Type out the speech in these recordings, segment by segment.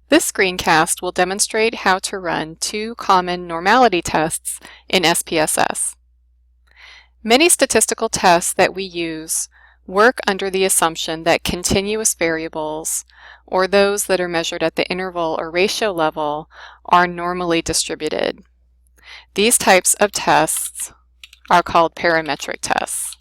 This screencast will demonstrate how to run two common normality tests in SPSS. Many statistical tests that we use work under the assumption that continuous variables, or those that are measured at the interval or ratio level, are normally distributed. These types of tests are called parametric tests.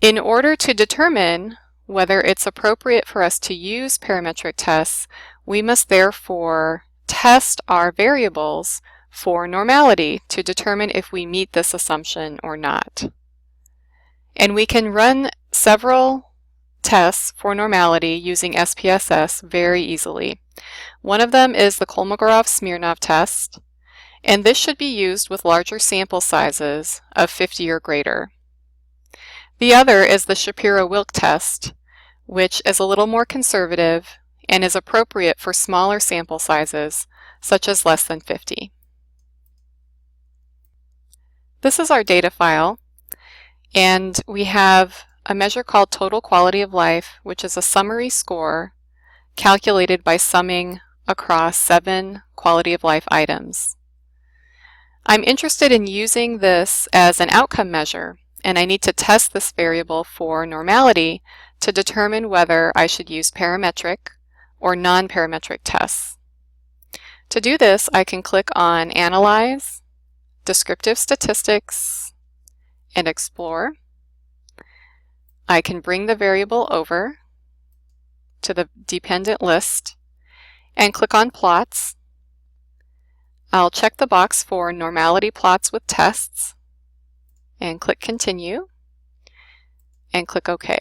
In order to determine whether it's appropriate for us to use parametric tests, we must therefore test our variables for normality to determine if we meet this assumption or not. And we can run several tests for normality using SPSS very easily. One of them is the Kolmogorov-Smirnov test, and this should be used with larger sample sizes of 50 or greater. The other is the Shapiro-Wilk test, which is a little more conservative and is appropriate for smaller sample sizes, such as less than 50. This is our data file, and we have a measure called total quality of life, which is a summary score calculated by summing across 7 quality of life items. I'm interested in using this as an outcome measure, and I need to test this variable for normality to determine whether I should use parametric or non-parametric tests. To do this, I can click on Analyze, Descriptive Statistics, and Explore. I can bring the variable over to the dependent list and click on Plots. I'll check the box for normality plots with tests and click Continue and click OK.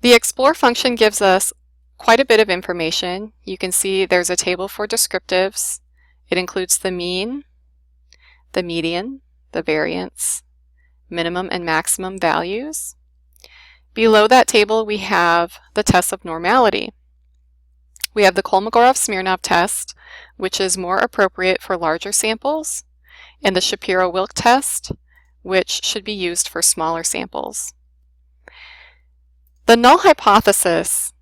The Explore function gives us quite a bit of information. You can see there's a table for descriptives. It includes the mean, the median, the variance, minimum and maximum values. Below that table we have the tests of normality. We have the Kolmogorov-Smirnov test, which is more appropriate for larger samples, and the Shapiro-Wilk test, which should be used for smaller samples. The null hypothesis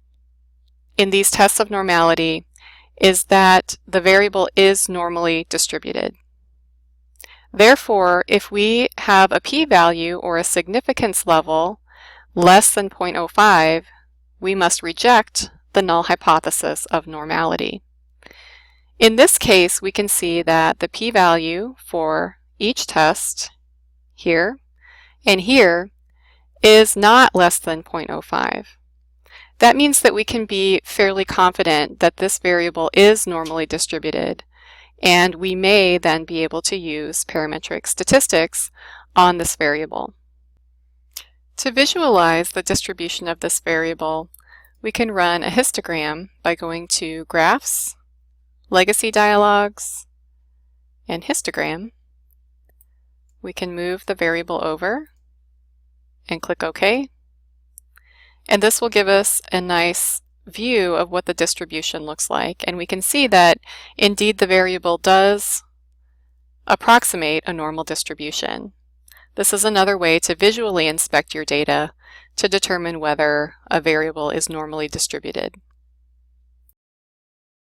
in these tests of normality is that the variable is normally distributed. Therefore, if we have a p-value or a significance level less than 0.05, we must reject the null hypothesis of normality. In this case, we can see that the p-value for each test here and here is not less than 0.05. That means that we can be fairly confident that this variable is normally distributed, and we may then be able to use parametric statistics on this variable. To visualize the distribution of this variable, we can run a histogram by going to Graphs, Legacy Dialogs, and Histogram. We can move the variable over and click OK. And this will give us a nice view of what the distribution looks like. And we can see that indeed the variable does approximate a normal distribution. This is another way to visually inspect your data to determine whether a variable is normally distributed.